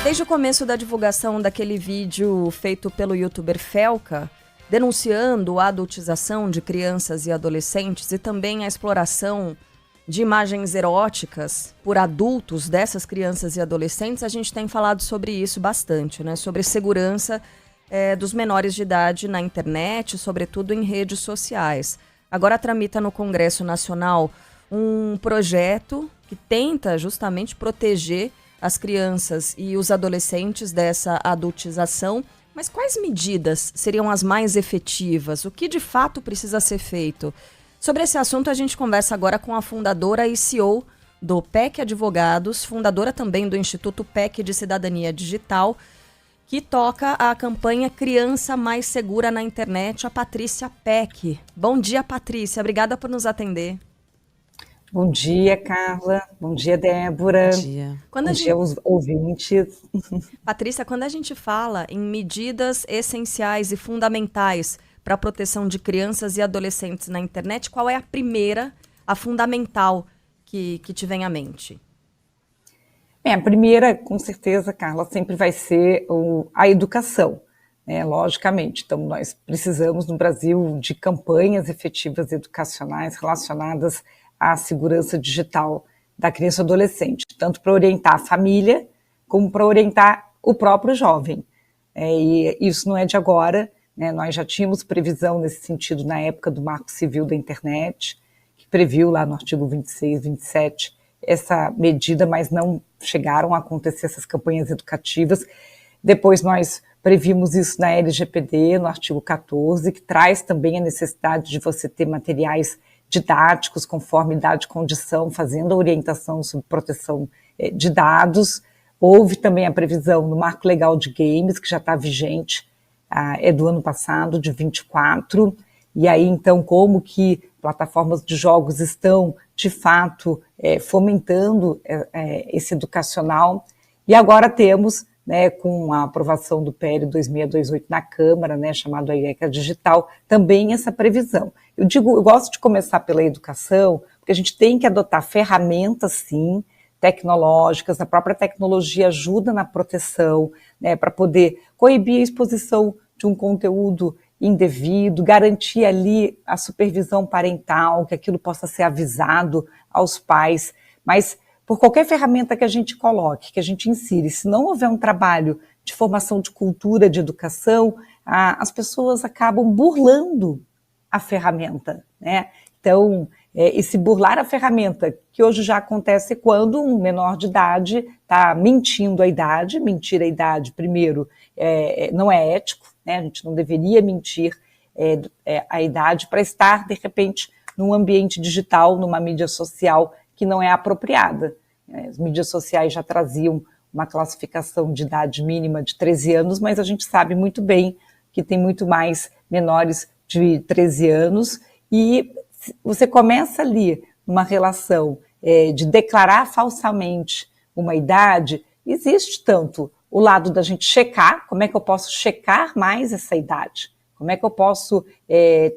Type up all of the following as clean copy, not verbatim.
Desde o começo da divulgação daquele vídeo feito pelo youtuber Felca, denunciando a adultização de crianças e adolescentes e também a exploração de imagens eróticas por adultos dessas crianças e adolescentes, a gente tem falado sobre isso bastante, né? Sobre segurança dos menores de idade na internet, sobretudo em redes sociais. Agora tramita no Congresso Nacional um projeto que tenta justamente proteger as crianças e os adolescentes dessa adultização. Mas quais medidas seriam as mais efetivas? O que de fato precisa ser feito? Sobre esse assunto a gente conversa agora com a fundadora e CEO do PEC Advogados, fundadora também do Instituto PEC de Cidadania Digital, que toca a campanha Criança Mais Segura na Internet, a Patrícia Peck. Bom dia, Patrícia. Obrigada por nos atender. Bom dia, Carla. Bom dia, Débora. Bom dia. Bom dia aos ouvintes. Patrícia, quando a gente fala em medidas essenciais e fundamentais para a proteção de crianças e adolescentes na internet, qual é a primeira, a fundamental que te vem à mente? A primeira, com certeza, Carla, sempre vai ser a educação, né? Logicamente. Então, nós precisamos, no Brasil, de campanhas efetivas educacionais relacionadas à segurança digital da criança e adolescente, tanto para orientar a família, como para orientar o próprio jovem. E isso não é de agora, né? Nós já tínhamos previsão nesse sentido na época do Marco Civil da Internet, que previu lá no artigo 26, 27, essa medida, mas não chegaram a acontecer essas campanhas educativas. Depois nós previmos isso na LGPD, no artigo 14, que traz também a necessidade de você ter materiais didáticos, conforme idade e condição, fazendo a orientação sobre proteção de dados. Houve também a previsão no Marco Legal de Games, que já está vigente, é do ano passado, de 24, e aí então como que plataformas de jogos estão, de fato, fomentando esse educacional. E agora temos, né, com a aprovação do PL 2628 na Câmara, né, chamado ECA Digital, também essa previsão. Eu gosto de começar pela educação, porque a gente tem que adotar ferramentas, sim, tecnológicas, a própria tecnologia ajuda na proteção, né, para poder coibir a exposição de um conteúdo indevido, garantir ali a supervisão parental, que aquilo possa ser avisado aos pais, mas por qualquer ferramenta que a gente coloque, que a gente insira, se não houver um trabalho de formação de cultura, de educação, as pessoas acabam burlando a ferramenta, né? Então, esse burlar a ferramenta, que hoje já acontece quando um menor de idade está mentindo a idade, mentir a idade, primeiro, não é ético, né? A gente não deveria mentir a idade para estar, de repente, num ambiente digital, numa mídia social que não é apropriada. As mídias sociais já traziam uma classificação de idade mínima de 13 anos, mas a gente sabe muito bem que tem muito mais menores de 13 anos, e você começa ali numa relação de declarar falsamente uma idade, existe tanto o lado da gente checar, como é que eu posso checar mais essa idade? Como é que eu posso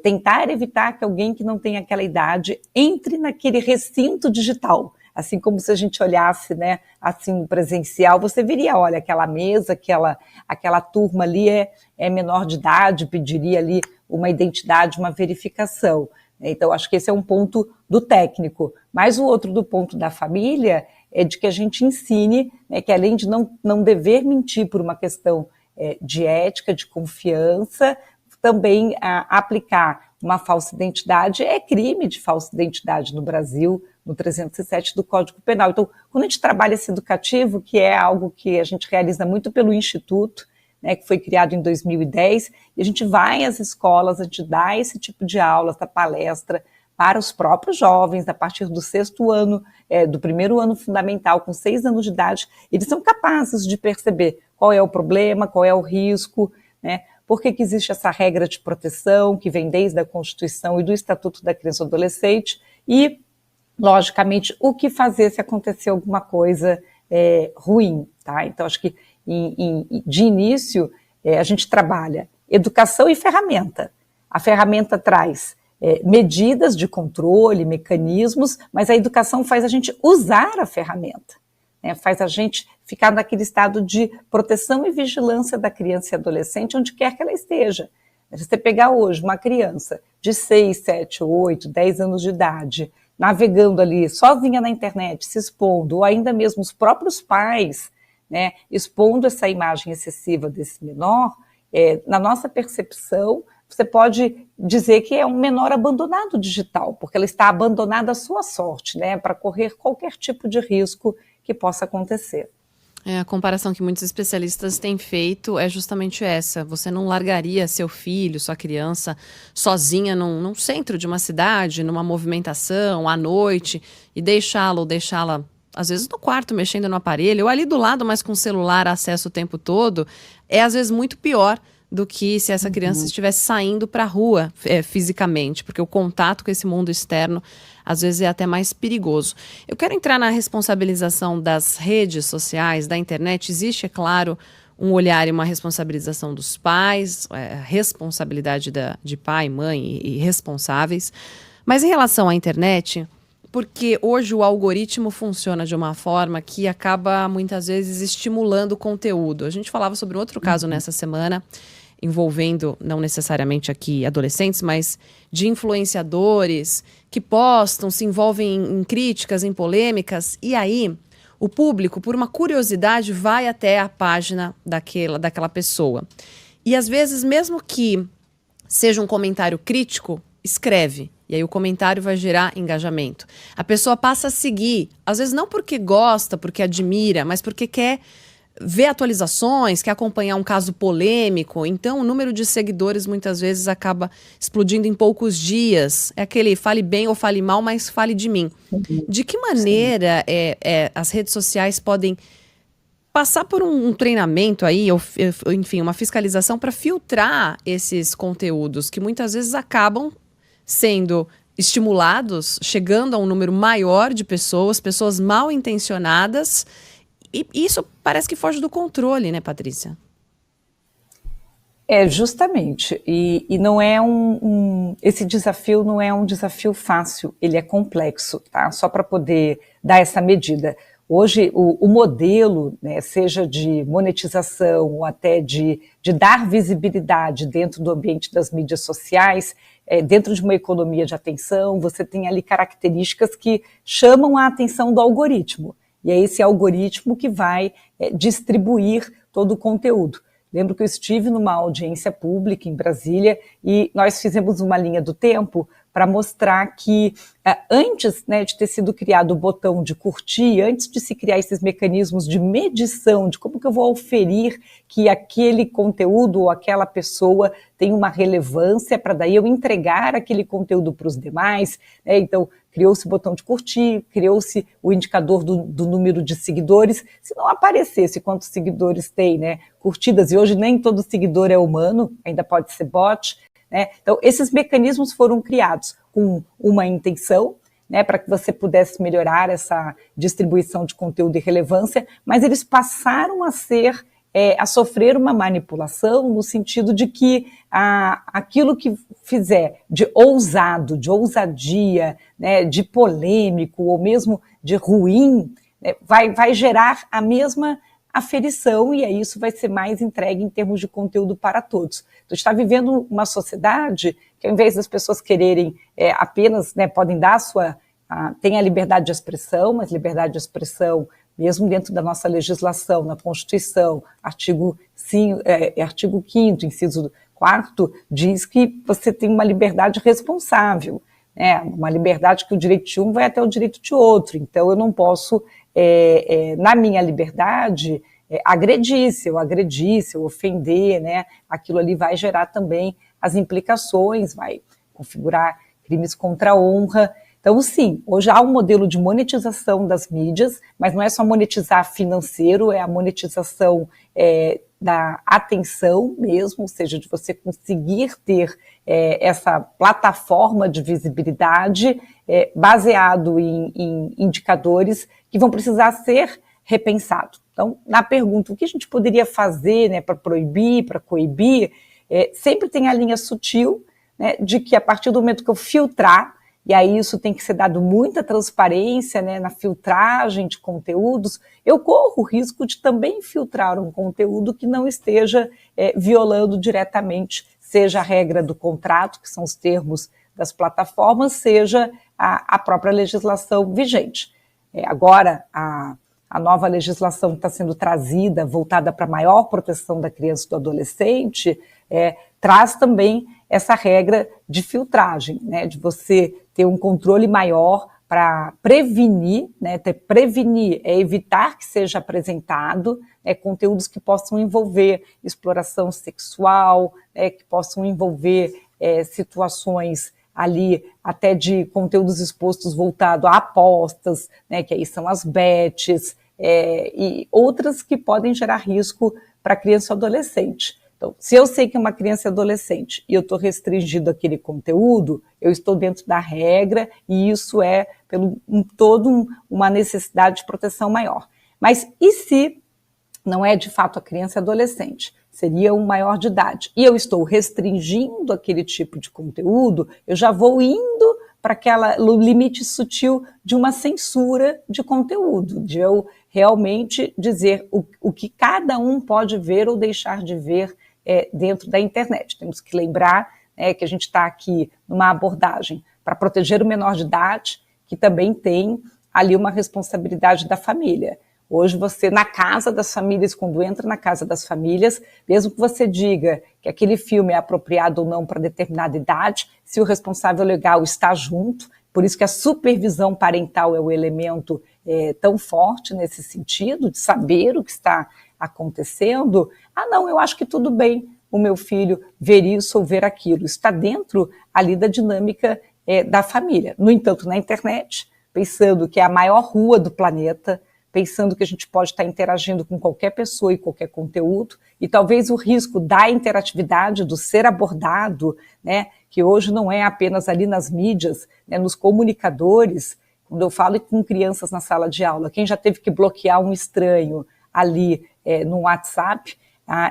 tentar evitar que alguém que não tem aquela idade entre naquele recinto digital? Assim como se a gente olhasse, né, assim no presencial, você viria, olha, aquela mesa, aquela turma ali é menor de idade, pediria ali uma identidade, uma verificação. Então, acho que esse é um ponto do técnico. Mas o outro do ponto da família é de que a gente ensine, né, que além de não dever mentir por uma questão de ética, de confiança, também aplicar uma falsa identidade é crime de falsa identidade no Brasil, no 307 do Código Penal. Então, quando a gente trabalha esse educativo, que é algo que a gente realiza muito pelo Instituto, né, que foi criado em 2010, e a gente vai às escolas, a gente dá esse tipo de aula, essa palestra para os próprios jovens, a partir do 6º ano, do 1º ano fundamental, com 6 anos de idade, eles são capazes de perceber qual é o problema, qual é o risco, né, por que existe essa regra de proteção, que vem desde a Constituição e do Estatuto da Criança e do Adolescente, e, logicamente, o que fazer se acontecer alguma coisa ruim, tá? Então, acho que, de início, a gente trabalha educação e ferramenta. A ferramenta traz medidas de controle, mecanismos, mas a educação faz a gente usar a ferramenta. né, faz a gente ficar naquele estado de proteção e vigilância da criança e adolescente, onde quer que ela esteja. Se você pegar hoje uma criança de 6, 7, 8, 10 anos de idade, navegando ali sozinha na internet, se expondo, ou ainda mesmo os próprios pais, né, expondo essa imagem excessiva desse menor, na nossa percepção, você pode dizer que é um menor abandonado digital, porque ela está abandonada à sua sorte, né, para correr qualquer tipo de risco que possa acontecer. A comparação que muitos especialistas têm feito é justamente essa. Você não largaria seu filho, sua criança, sozinha num centro de uma cidade, numa movimentação, à noite, e deixá-lo ou deixá-la, às vezes, no quarto, mexendo no aparelho, ou ali do lado, mas com o celular, acesso o tempo todo, é às vezes muito pior do que se essa criança estivesse saindo para a rua fisicamente, porque o contato com esse mundo externo às vezes é até mais perigoso. Eu quero entrar na responsabilização das redes sociais, da internet. Existe, é claro, um olhar e uma responsabilização dos pais, responsabilidade de pai, mãe e responsáveis. Mas em relação à internet, porque hoje o algoritmo funciona de uma forma que acaba muitas vezes estimulando o conteúdo. A gente falava sobre outro caso nessa semana, envolvendo, não necessariamente aqui adolescentes, mas de influenciadores que postam, se envolvem em críticas, em polêmicas, e aí o público, por uma curiosidade, vai até a página daquela pessoa. E às vezes, mesmo que seja um comentário crítico, escreve. E aí o comentário vai gerar engajamento. A pessoa passa a seguir, às vezes não porque gosta, porque admira, mas porque quer ver atualizações, quer acompanhar um caso polêmico. Então o número de seguidores muitas vezes acaba explodindo em poucos dias. É aquele fale bem ou fale mal, mas fale de mim. De que maneira as redes sociais podem passar por um treinamento aí, ou enfim, uma fiscalização para filtrar esses conteúdos que muitas vezes acabam sendo estimulados, chegando a um número maior de pessoas mal intencionadas, e isso parece que foge do controle, né, Patrícia? Justamente, e não é esse desafio não é um desafio fácil, ele é complexo, tá? Só para poder dar essa medida. Hoje, o modelo, né, seja de monetização ou até de dar visibilidade dentro do ambiente das mídias sociais, dentro de uma economia de atenção, você tem ali características que chamam a atenção do algoritmo. E é esse algoritmo que vai distribuir todo o conteúdo. Lembro que eu estive numa audiência pública em Brasília e nós fizemos uma linha do tempo para mostrar que antes, né, de ter sido criado o botão de curtir, antes de se criar esses mecanismos de medição, de como que eu vou aferir que aquele conteúdo ou aquela pessoa tem uma relevância para daí eu entregar aquele conteúdo para os demais, né? Então, criou-se o botão de curtir, criou-se o indicador do número de seguidores. Se não aparecesse quantos seguidores tem, né, curtidas, e hoje nem todo seguidor é humano, ainda pode ser bot, né? Então, esses mecanismos foram criados com uma intenção, né, para que você pudesse melhorar essa distribuição de conteúdo e relevância, mas eles passaram a sofrer uma manipulação no sentido de que aquilo que fizer de ousado, de ousadia, né, de polêmico ou mesmo de ruim, né, vai gerar a mesma aferição e aí isso vai ser mais entregue em termos de conteúdo para todos. Então, está vivendo uma sociedade que, ao invés das pessoas quererem apenas, né, podem dar tem a liberdade de expressão, mas liberdade de expressão mesmo dentro da nossa legislação, na Constituição, artigo 5º, inciso 4º, diz que você tem uma liberdade responsável, né? Uma liberdade que o direito de um vai até o direito de outro. Então, eu não posso, na minha liberdade, agredir. Se eu agredir, se eu ofender, né, aquilo ali vai gerar também as implicações, vai configurar crimes contra a honra. Então, sim, hoje há um modelo de monetização das mídias, mas não é só monetizar financeiro, é a monetização da atenção mesmo, ou seja, de você conseguir ter essa plataforma de visibilidade baseado em indicadores que vão precisar ser repensados. Então, na pergunta, o que a gente poderia fazer, né, para proibir, para coibir, sempre tem a linha sutil, né, de que a partir do momento que eu filtrar, e aí isso tem que ser dado muita transparência, né, na filtragem de conteúdos, eu corro o risco de também filtrar um conteúdo que não esteja violando diretamente, seja a regra do contrato, que são os termos das plataformas, seja a própria legislação vigente. Agora, a nova legislação que está sendo trazida, voltada para a maior proteção da criança e do adolescente, traz também essa regra de filtragem, né, de você ter um controle maior para prevenir, né, prevenir é evitar que seja apresentado conteúdos que possam envolver exploração sexual, que possam envolver situações ali até de conteúdos expostos voltado a apostas, né, que aí são as bets, e outras que podem gerar risco para criança e adolescente. Então, se eu sei que é uma criança e adolescente e eu estou restringindo aquele conteúdo, eu estou dentro da regra e isso é uma necessidade de proteção maior. Mas e se não é de fato a criança e adolescente? Seria um maior de idade. E eu estou restringindo aquele tipo de conteúdo, eu já vou indo para o limite sutil de uma censura de conteúdo, de eu realmente dizer o que cada um pode ver ou deixar de ver dentro da internet. Temos que lembrar que a gente está aqui numa abordagem para proteger o menor de idade, que também tem ali uma responsabilidade da família. Hoje você, na casa das famílias, quando entra na casa das famílias, mesmo que você diga que aquele filme é apropriado ou não para determinada idade, se o responsável legal está junto, por isso que a supervisão parental é o elemento tão forte nesse sentido, de saber o que está acontecendo. Não, eu acho que tudo bem o meu filho ver isso ou ver aquilo. Isso está dentro ali da dinâmica da família. No entanto, na internet, pensando que é a maior rua do planeta, pensando que a gente pode estar interagindo com qualquer pessoa e qualquer conteúdo, e talvez o risco da interatividade, do ser abordado, né, que hoje não é apenas ali nas mídias, né, nos comunicadores, quando eu falo com crianças na sala de aula, quem já teve que bloquear um estranho ali no WhatsApp,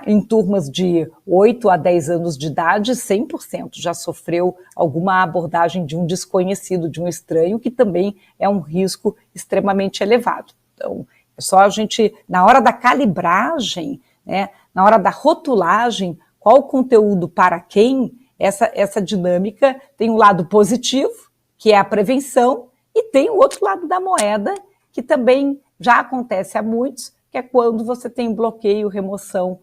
em turmas de 8 a 10 anos de idade, 100% já sofreu alguma abordagem de um desconhecido, de um estranho, que também é um risco extremamente elevado. Então, é só a gente, na hora da calibragem, né, na hora da rotulagem, qual o conteúdo para quem, essa dinâmica tem um lado positivo, que é a prevenção, e tem o outro lado da moeda, que também já acontece a muitos, que é quando você tem bloqueio, remoção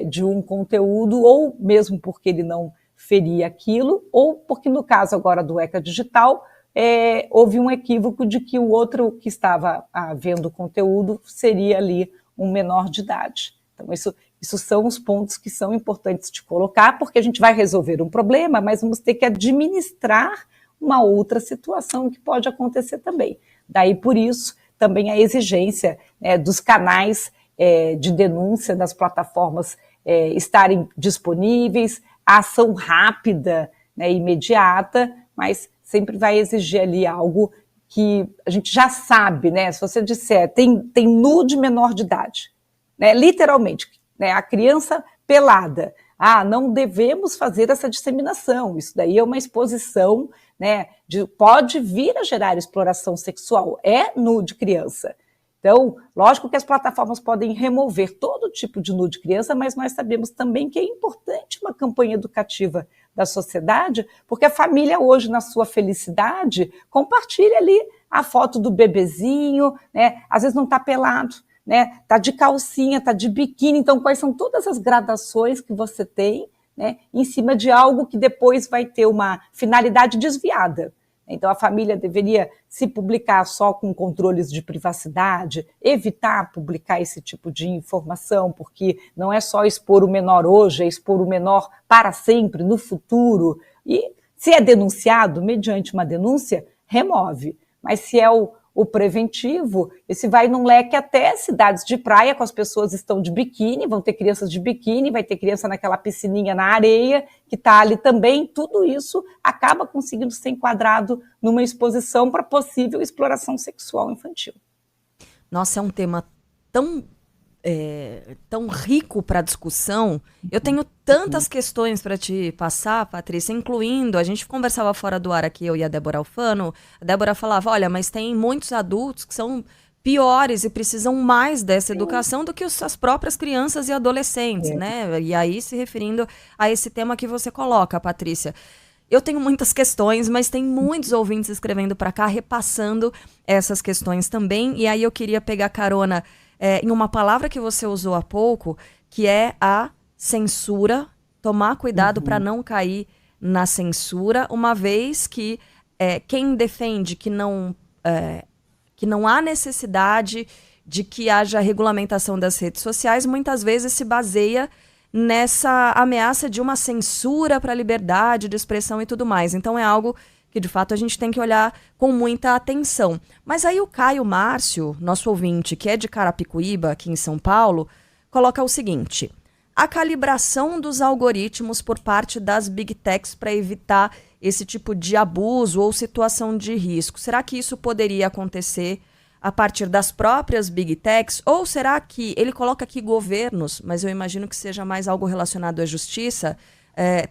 de um conteúdo, ou mesmo porque ele não feria aquilo, ou porque no caso agora do ECA Digital, houve um equívoco de que o outro que estava vendo o conteúdo seria ali um menor de idade. Então, isso são os pontos que são importantes de colocar, porque a gente vai resolver um problema, mas vamos ter que administrar uma outra situação que pode acontecer também. Daí, por isso, também a exigência dos canais de denúncia das plataformas estarem disponíveis, a ação rápida, imediata, mas sempre vai exigir ali algo que a gente já sabe, né? Se você disser, tem nude menor de idade, né? Literalmente, né? A criança pelada. Não devemos fazer essa disseminação, isso daí é uma exposição, né? Pode vir a gerar exploração sexual, nude criança. Então, lógico que as plataformas podem remover todo tipo de nude criança, mas nós sabemos também que é importante uma campanha educativa da sociedade, porque a família hoje, na sua felicidade, compartilha ali a foto do bebezinho, né? Às vezes não está pelado, né? Está de calcinha, está de biquíni, então quais são todas as gradações que você tem, né, em cima de algo que depois vai ter uma finalidade desviada. Então, a família deveria se publicar só com controles de privacidade, evitar publicar esse tipo de informação, porque não é só expor o menor hoje, é expor o menor para sempre, no futuro. E se é denunciado, mediante uma denúncia, remove. Mas se é o preventivo, esse vai num leque até cidades de praia, com as pessoas estão de biquíni, vão ter crianças de biquíni, vai ter criança naquela piscininha na areia, que está ali também, tudo isso acaba conseguindo ser enquadrado numa exposição para possível exploração sexual infantil. Nossa, é um tema tão tão rico para discussão. Eu tenho tantas questões para te passar, Patrícia, incluindo, a gente conversava fora do ar aqui, eu e a Débora Alfano, a Débora falava, olha, mas tem muitos adultos que são piores e precisam mais dessa educação do que as próprias crianças e adolescentes, né? E aí se referindo a esse tema que você coloca, Patrícia. Eu tenho muitas questões, mas tem muitos ouvintes escrevendo para cá, repassando essas questões também. E aí eu queria pegar carona em uma palavra que você usou há pouco, que é a censura. Tomar cuidado para não cair na censura, uma vez que quem defende que não há necessidade de que haja regulamentação das redes sociais, muitas vezes se baseia nessa ameaça de uma censura para a liberdade de expressão e tudo mais. Então é algo que, de fato, a gente tem que olhar com muita atenção. Mas aí o Caio Márcio, nosso ouvinte, que é de Carapicuíba, aqui em São Paulo, coloca o seguinte: a calibração dos algoritmos por parte das Big Techs para evitar esse tipo de abuso ou situação de risco. Será que isso poderia acontecer a partir das próprias Big Techs? Ou será que, ele coloca aqui governos, mas eu imagino que seja mais algo relacionado à justiça,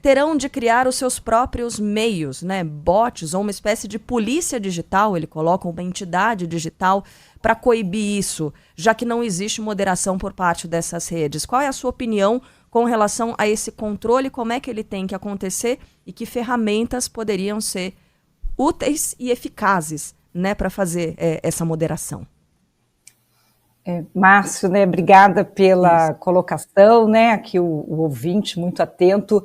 terão de criar os seus próprios meios, né, bots ou uma espécie de polícia digital, ele coloca uma entidade digital para coibir isso, já que não existe moderação por parte dessas redes. Qual é a sua opinião com relação a esse controle, como é que ele tem que acontecer e que ferramentas poderiam ser úteis e eficazes, né, para fazer essa moderação? Márcio, né, obrigada pela colocação, né, aqui o ouvinte muito atento.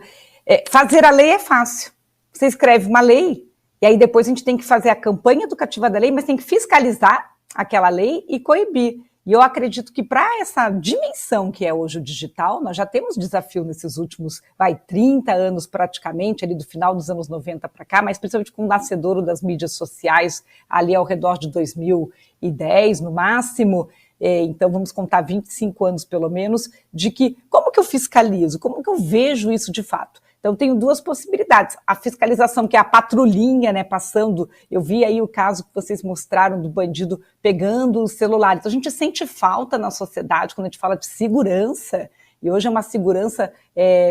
Fazer a lei é fácil. Você escreve uma lei e aí depois a gente tem que fazer a campanha educativa da lei, mas tem que fiscalizar aquela lei e coibir. E eu acredito que para essa dimensão que é hoje o digital, nós já temos desafio nesses últimos 30 anos praticamente, ali do final dos anos 90 para cá, mas principalmente com o nascedouro das mídias sociais, ali ao redor de 2010 no máximo. Então vamos contar 25 anos pelo menos, de que como que eu fiscalizo, como que eu vejo isso de fato? Então tenho duas possibilidades, a fiscalização que é a patrulhinha, né, passando, eu vi aí o caso que vocês mostraram do bandido pegando o celular, então a gente sente falta na sociedade quando a gente fala de segurança, e hoje é uma segurança,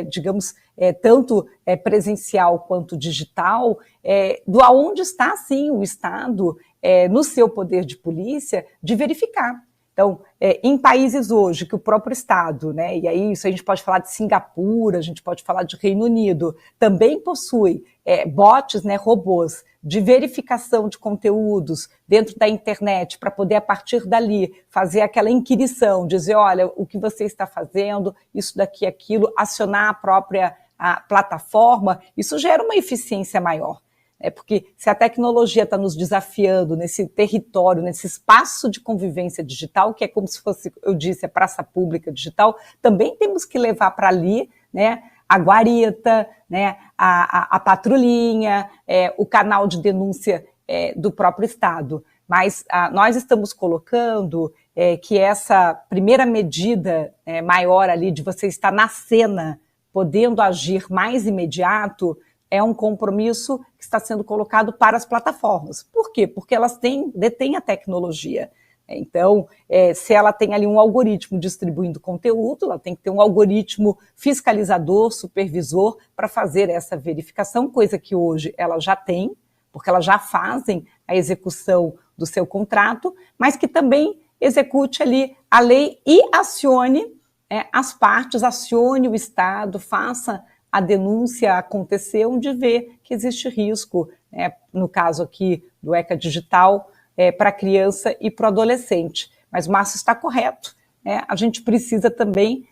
digamos, tanto presencial quanto digital, do aonde está sim o Estado, no seu poder de polícia, de verificar. Então, em países hoje que o próprio Estado, né, e aí isso a gente pode falar de Singapura, a gente pode falar de Reino Unido, também possui bots, né, robôs, de verificação de conteúdos dentro da internet, para poder, a partir dali, fazer aquela inquirição, dizer, olha, o que você está fazendo, isso daqui, aquilo, acionar a própria plataforma, isso gera uma eficiência maior. Porque se a tecnologia está nos desafiando nesse território, nesse espaço de convivência digital, que é como se fosse, eu disse, a praça pública digital, também temos que levar para ali, né, a guarita, né, a patrulhinha, o canal de denúncia do próprio Estado. Mas nós estamos colocando que essa primeira medida maior ali de você estar na cena, podendo agir mais imediato, é um compromisso que está sendo colocado para as plataformas. Por quê? Porque elas detêm a tecnologia. Então, se ela tem ali um algoritmo distribuindo conteúdo, ela tem que ter um algoritmo fiscalizador, supervisor, para fazer essa verificação, coisa que hoje ela já tem, porque elas já fazem a execução do seu contrato, mas que também execute ali a lei e acione as partes, acione o Estado, faça a denúncia acontecer onde vê que existe risco, no caso aqui do ECA Digital, para a criança e para o adolescente. Mas o Márcio está correto, a gente precisa também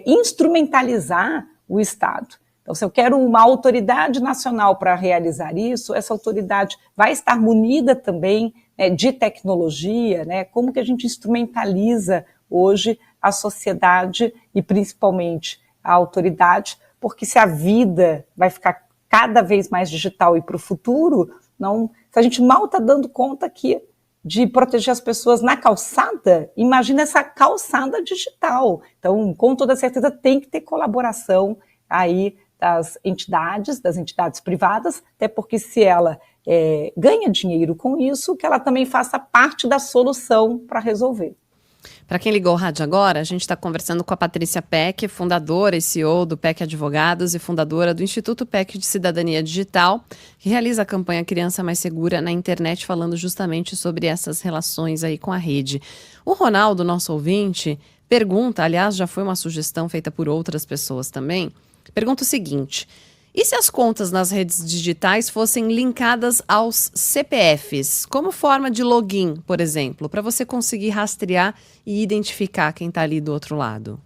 instrumentalizar o Estado. Então, se eu quero uma autoridade nacional para realizar isso, essa autoridade vai estar munida também de tecnologia, como que a gente instrumentaliza hoje a sociedade e principalmente a autoridade, porque se a vida vai ficar cada vez mais digital e para o futuro, se a gente mal está dando conta aqui de proteger as pessoas na calçada, imagina essa calçada digital. Então, com toda certeza, tem que ter colaboração aí das entidades privadas, até porque se ela ganha dinheiro com isso, que ela também faça parte da solução para resolver. Para quem ligou o rádio agora, a gente está conversando com a Patrícia Peck, fundadora e CEO do Peck Advogados e fundadora do Instituto Peck de Cidadania Digital, que realiza a campanha Criança Mais Segura na internet, falando justamente sobre essas relações aí com a rede. O Ronaldo, nosso ouvinte, pergunta, aliás, já foi uma sugestão feita por outras pessoas também, pergunta o seguinte: e se as contas nas redes digitais fossem linkadas aos CPFs, como forma de login, por exemplo, para você conseguir rastrear e identificar quem está ali do outro lado?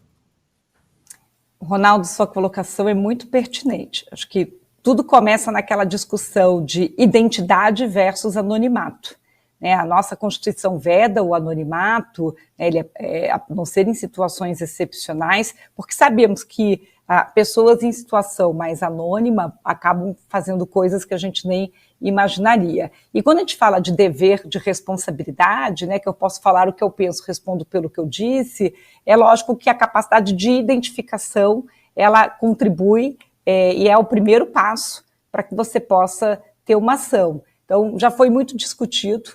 Ronaldo, sua colocação é muito pertinente. Acho que tudo começa naquela discussão de identidade versus anonimato. A nossa Constituição veda o anonimato, ele a não ser em situações excepcionais, porque sabemos que pessoas em situação mais anônima acabam fazendo coisas que a gente nem imaginaria. E quando a gente fala de dever, de responsabilidade, que eu posso falar o que eu penso, respondo pelo que eu disse, é lógico que a capacidade de identificação, ela contribui e é o primeiro passo para que você possa ter uma ação. Então, já foi muito discutido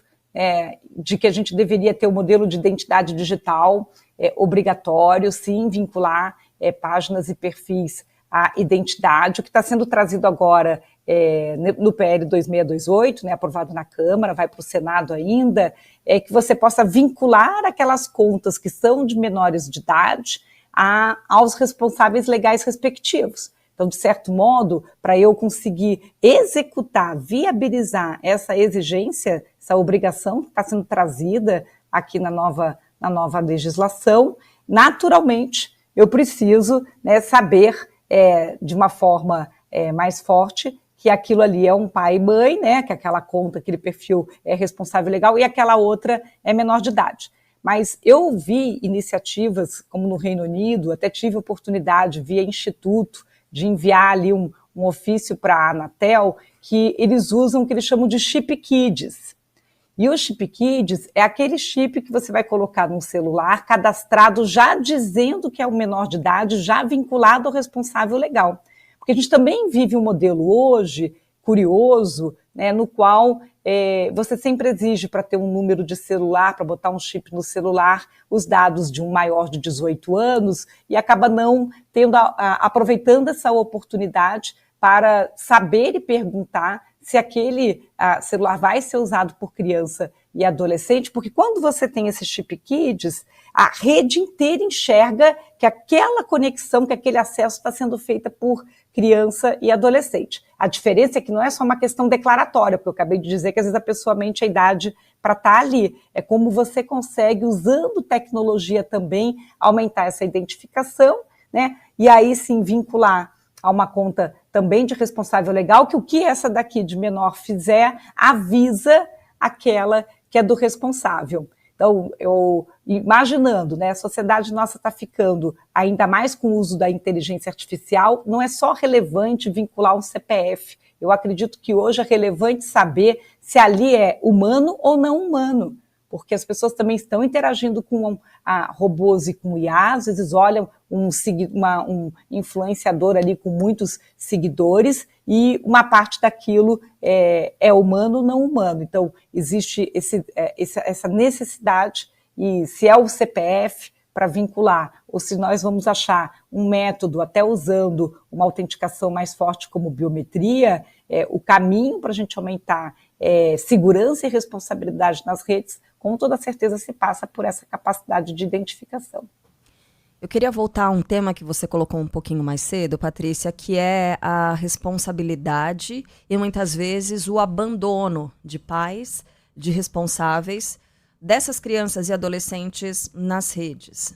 de que a gente deveria ter um modelo de identidade digital obrigatório, sim, vincular páginas e perfis à identidade. O que está sendo trazido agora no PL 2628, aprovado na Câmara, vai para o Senado ainda, é que você possa vincular aquelas contas que são de menores de idade aos responsáveis legais respectivos. Então, de certo modo, para eu conseguir executar, viabilizar essa exigência, essa obrigação que está sendo trazida aqui na nova legislação, naturalmente, eu preciso saber de uma forma mais forte que aquilo ali é um pai e mãe, que aquela conta, aquele perfil é responsável legal e aquela outra é menor de idade. Mas eu vi iniciativas, como no Reino Unido, até tive oportunidade via instituto de enviar ali um ofício para a Anatel, que eles usam o que eles chamam de chip kids. E o chip kids é aquele chip que você vai colocar num celular cadastrado já dizendo que é um menor de idade, já vinculado ao responsável legal. Porque a gente também vive um modelo hoje curioso, no qual você sempre exige para ter um número de celular, para botar um chip no celular, os dados de um maior de 18 anos e acaba não tendo aproveitando essa oportunidade para saber e perguntar se aquele celular vai ser usado por criança e adolescente, porque quando você tem esse chip kids, a rede inteira enxerga que aquela conexão, que aquele acesso está sendo feita por criança e adolescente. A diferença é que não é só uma questão declaratória, porque eu acabei de dizer que às vezes a pessoa mente a idade para estar ali. É como você consegue, usando tecnologia também, aumentar essa identificação, e aí sim vincular a uma conta também de responsável legal, que o que essa daqui de menor fizer, avisa aquela que é do responsável. Então, eu imaginando, a sociedade nossa está ficando ainda mais com o uso da inteligência artificial, não é só relevante vincular um CPF. Eu acredito que hoje é relevante saber se ali é humano ou não humano, porque as pessoas também estão interagindo com robôs e com IA, às vezes olham um influenciador ali com muitos seguidores e uma parte daquilo é humano ou não humano. Então, existe essa necessidade, e se é o CPF para vincular, ou se nós vamos achar um método, até usando uma autenticação mais forte como biometria, o caminho para a gente aumentar segurança e responsabilidade nas redes, com toda certeza se passa por essa capacidade de identificação. Eu queria voltar a um tema que você colocou um pouquinho mais cedo, Patrícia, que é a responsabilidade e muitas vezes o abandono de pais, de responsáveis dessas crianças e adolescentes nas redes,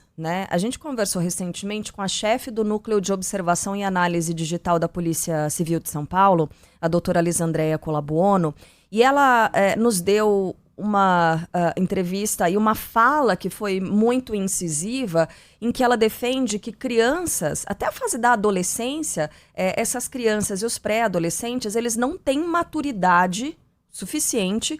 A gente conversou recentemente com a chefe do Núcleo de Observação e Análise Digital da Polícia Civil de São Paulo, a doutora Lisandreia Colabuono, e ela nos deu uma entrevista e uma fala que foi muito incisiva, em que ela defende que crianças, até a fase da adolescência, essas crianças e os pré-adolescentes, eles não têm maturidade suficiente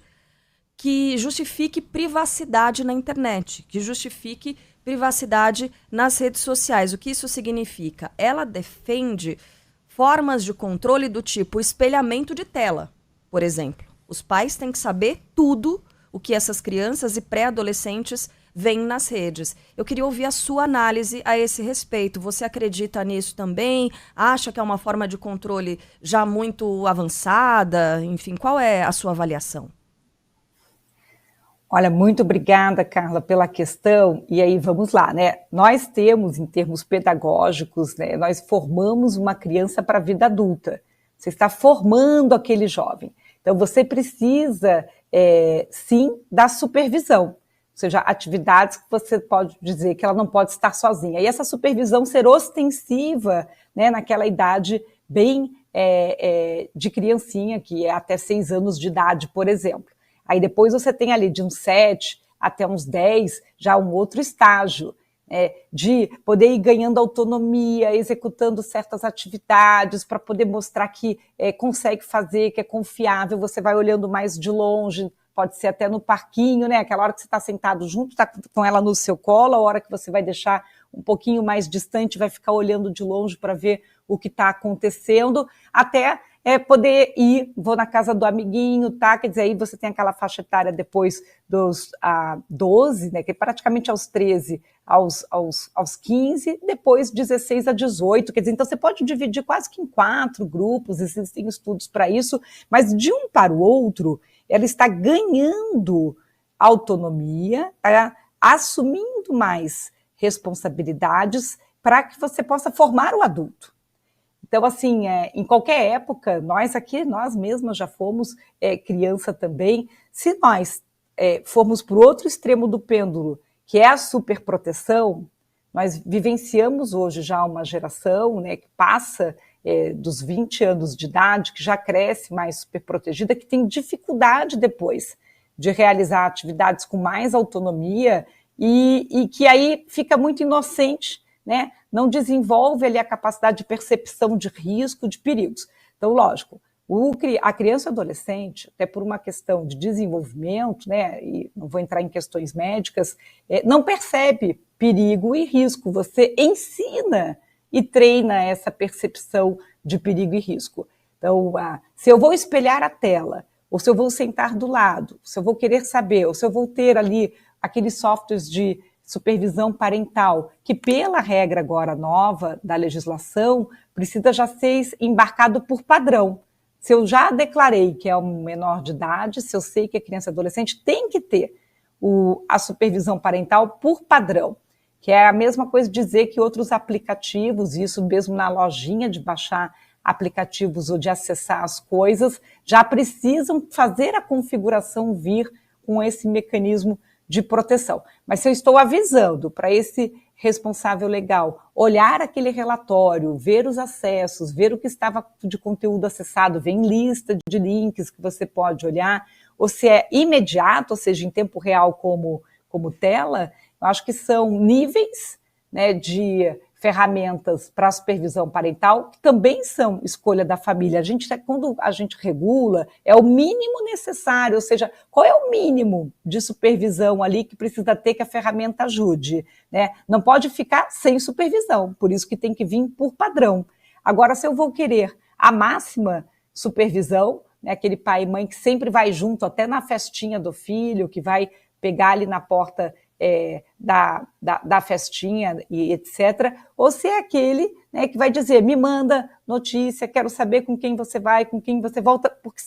que justifique privacidade na internet, que justifique privacidade nas redes sociais. O que isso significa? Ela defende formas de controle do tipo espelhamento de tela, por exemplo. Os pais têm que saber tudo o que essas crianças e pré-adolescentes vem nas redes. Eu queria ouvir a sua análise a esse respeito. Você acredita nisso também? Acha que é uma forma de controle já muito avançada? Enfim, qual é a sua avaliação? Olha, muito obrigada, Carla, pela questão. E aí, vamos lá, né? Nós temos, em termos pedagógicos, né, nós formamos uma criança para a vida adulta. Você está formando aquele jovem. Então, você precisa, sim, da supervisão. Ou seja, atividades que você pode dizer que ela não pode estar sozinha. E essa supervisão ser ostensiva, né, naquela idade bem de criancinha, que é até 6 anos de idade, por exemplo. Aí depois você tem ali de uns 7 até uns 10, já um outro estágio, de poder ir ganhando autonomia, executando certas atividades para poder mostrar que consegue fazer, que é confiável, você vai olhando mais de longe, pode ser até no parquinho, né? Aquela hora que você está sentado junto, está com ela no seu colo, a hora que você vai deixar um pouquinho mais distante, vai ficar olhando de longe para ver o que está acontecendo, até poder ir, vou na casa do amiguinho, tá? Quer dizer, aí você tem aquela faixa etária depois dos 12, né? Que é praticamente aos 13, aos 15, depois 16 a 18, quer dizer, então você pode dividir quase que em 4 grupos, existem estudos para isso, mas de um para o outro, ela está ganhando autonomia, tá? Assumindo mais responsabilidades para que você possa formar o adulto. Então, assim, em qualquer época, nós mesmas já fomos criança também. Se nós formos para o outro extremo do pêndulo, que é a superproteção, nós vivenciamos hoje já uma geração, né, que passa dos 20 anos de idade, que já cresce mais superprotegida, que tem dificuldade depois de realizar atividades com mais autonomia e que aí fica muito inocente, né? Não desenvolve ali a capacidade de percepção de risco, de perigos. Então, lógico, a criança e o adolescente, até por uma questão de desenvolvimento, né, e não vou entrar em questões médicas, não percebe perigo e risco. Você ensina e treina essa percepção de perigo e risco. Então, se eu vou espelhar a tela, ou se eu vou sentar do lado, se eu vou querer saber, ou se eu vou ter ali aqueles softwares de supervisão parental, que pela regra agora nova da legislação, precisa já ser embarcado por padrão. Se eu já declarei que é um menor de idade, se eu sei que é criança e adolescente, tem que ter a supervisão parental por padrão, que é a mesma coisa dizer que outros aplicativos, isso mesmo na lojinha de baixar aplicativos ou de acessar as coisas, já precisam fazer a configuração vir com esse mecanismo de proteção. Mas se eu estou avisando para esse responsável legal olhar aquele relatório, ver os acessos, ver o que estava de conteúdo acessado, vem lista de links que você pode olhar, ou se é imediato, ou seja, em tempo real como tela, eu acho que são níveis, né, de ferramentas para a supervisão parental, que também são escolha da família. Quando a gente regula, é o mínimo necessário, ou seja, qual é o mínimo de supervisão ali que precisa ter que a ferramenta ajude, né? Não pode ficar sem supervisão, por isso que tem que vir por padrão. Agora, se eu vou querer a máxima supervisão, né, aquele pai e mãe que sempre vai junto, até na festinha do filho, que vai pegar ali na porta da festinha e etc., ou se é aquele, né, que vai dizer, me manda notícia, quero saber com quem você vai, com quem você volta, porque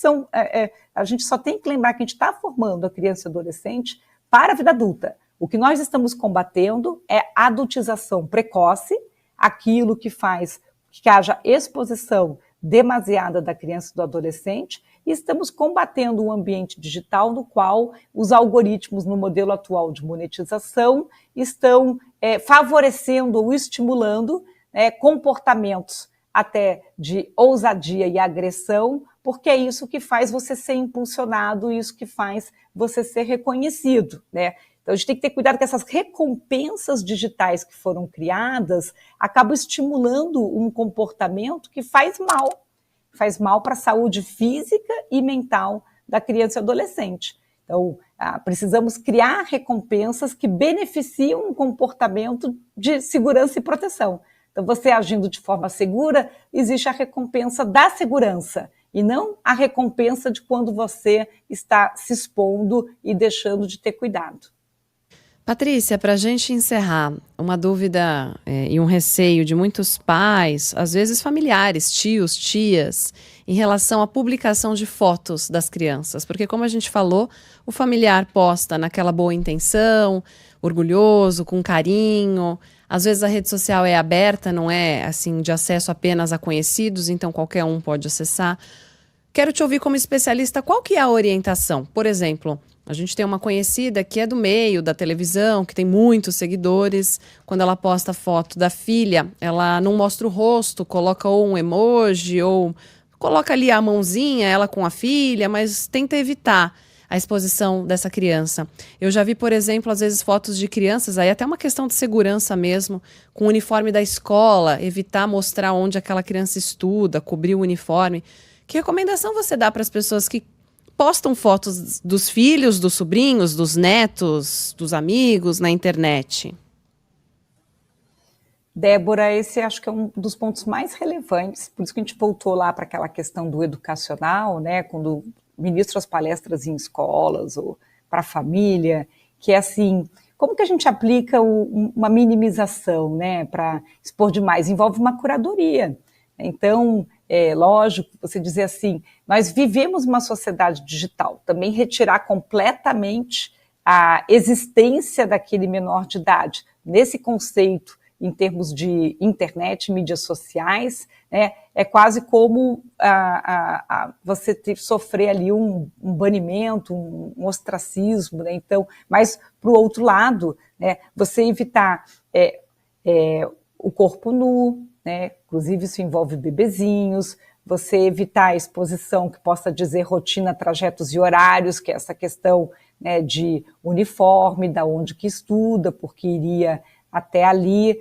a gente só tem que lembrar que a gente está formando a criança e adolescente para a vida adulta. O que nós estamos combatendo é a adultização precoce, aquilo que faz que haja exposição demasiada da criança e do adolescente, e estamos combatendo um ambiente digital no qual os algoritmos no modelo atual de monetização estão favorecendo ou estimulando comportamentos até de ousadia e agressão, porque é isso que faz você ser impulsionado, isso que faz você ser reconhecido, né? Então, a gente tem que ter cuidado que essas recompensas digitais que foram criadas acabam estimulando um comportamento que faz mal para a saúde física e mental da criança e adolescente. Então, precisamos criar recompensas que beneficiam um comportamento de segurança e proteção. Então, você agindo de forma segura, existe a recompensa da segurança, e não a recompensa de quando você está se expondo e deixando de ter cuidado. Patrícia, para a gente encerrar, uma dúvida e um receio de muitos pais, às vezes familiares, tios, tias, em relação à publicação de fotos das crianças. Porque, como a gente falou, o familiar posta naquela boa intenção, orgulhoso, com carinho. Às vezes a rede social é aberta, não é assim de acesso apenas a conhecidos, então qualquer um pode acessar. Quero te ouvir como especialista, qual que é a orientação? Por exemplo, a gente tem uma conhecida que é do meio da televisão, que tem muitos seguidores. Quando ela posta foto da filha, ela não mostra o rosto, coloca ou um emoji, ou coloca ali a mãozinha, ela com a filha, mas tenta evitar a exposição dessa criança. Eu já vi, por exemplo, às vezes fotos de crianças, aí até uma questão de segurança mesmo, com o uniforme da escola, evitar mostrar onde aquela criança estuda, cobrir o uniforme. Que recomendação você dá para as pessoas que postam fotos dos filhos, dos sobrinhos, dos netos, dos amigos na internet? Débora, esse acho que é um dos pontos mais relevantes, por isso que a gente voltou lá para aquela questão do educacional, né, quando ministro as palestras em escolas ou para a família, que é assim, como que a gente aplica uma minimização, né, para expor demais? Envolve uma curadoria. Então, é lógico, você dizer assim, nós vivemos uma sociedade digital, também retirar completamente a existência daquele menor de idade. Nesse conceito, em termos de internet, mídias sociais, né, é quase como você sofrer ali um banimento, um ostracismo, né? Então, mas para o outro lado, né, você evitar o corpo nu, né? Inclusive isso envolve bebezinhos, você evitar a exposição que possa dizer rotina, trajetos e horários, que é essa questão, né, de uniforme, da onde que estuda, porque iria até ali.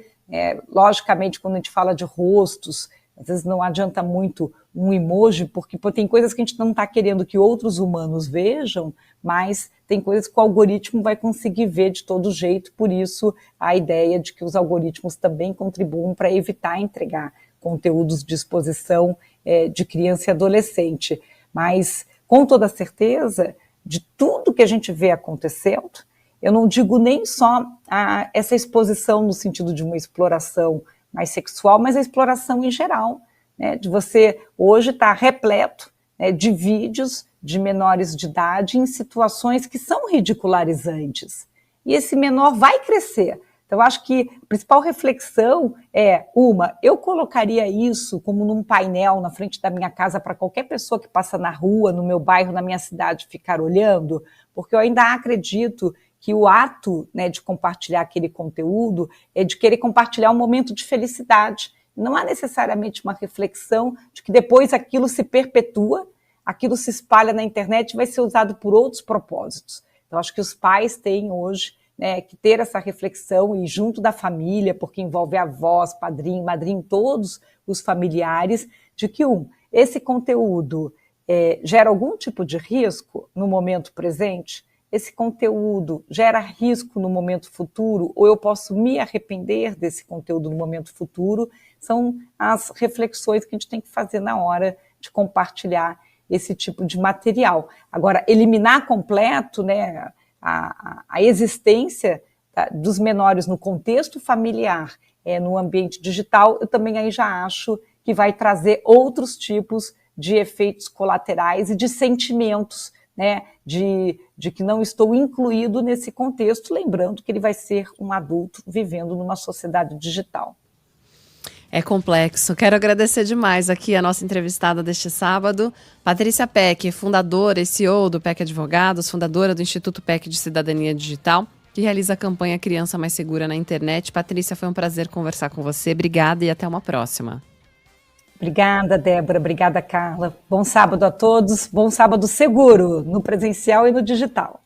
Logicamente, quando a gente fala de rostos, às vezes não adianta muito um emoji, porque tem coisas que a gente não está querendo que outros humanos vejam, mas tem coisas que o algoritmo vai conseguir ver de todo jeito, por isso a ideia de que os algoritmos também contribuam para evitar entregar conteúdos de exposição de criança e adolescente. Mas, com toda certeza, de tudo que a gente vê acontecendo, eu não digo nem só essa exposição no sentido de uma exploração mais sexual, mas a exploração em geral, né, de você hoje estar repleto, né, de vídeos de menores de idade em situações que são ridicularizantes. E esse menor vai crescer. Então, eu acho que a principal reflexão é, eu colocaria isso como num painel na frente da minha casa para qualquer pessoa que passa na rua, no meu bairro, na minha cidade, ficar olhando, porque eu ainda acredito que o ato, né, de compartilhar aquele conteúdo é de querer compartilhar um momento de felicidade. Não há necessariamente uma reflexão de que depois aquilo se perpetua, aquilo se espalha na internet e vai ser usado por outros propósitos. Então, acho que os pais têm hoje, né, que ter essa reflexão e junto da família, porque envolve avós, padrinho, madrinho, todos os familiares, de que, esse conteúdo gera algum tipo de risco no momento presente, esse conteúdo gera risco no momento futuro, ou eu posso me arrepender desse conteúdo no momento futuro, são as reflexões que a gente tem que fazer na hora de compartilhar esse tipo de material. Agora, eliminar completo, né, a existência dos menores no contexto familiar, no ambiente digital, eu também aí já acho que vai trazer outros tipos de efeitos colaterais e de sentimentos, né, de que não estou incluído nesse contexto, lembrando que ele vai ser um adulto vivendo numa sociedade digital. É complexo. Quero agradecer demais aqui a nossa entrevistada deste sábado, Patrícia Peck, fundadora e CEO do Peck Advogados, fundadora do Instituto Peck de Cidadania Digital, que realiza a campanha Criança Mais Segura na internet. Patrícia, foi um prazer conversar com você. Obrigada e até uma próxima. Obrigada, Débora. Obrigada, Carla. Bom sábado a todos. Bom sábado seguro, no presencial e no digital.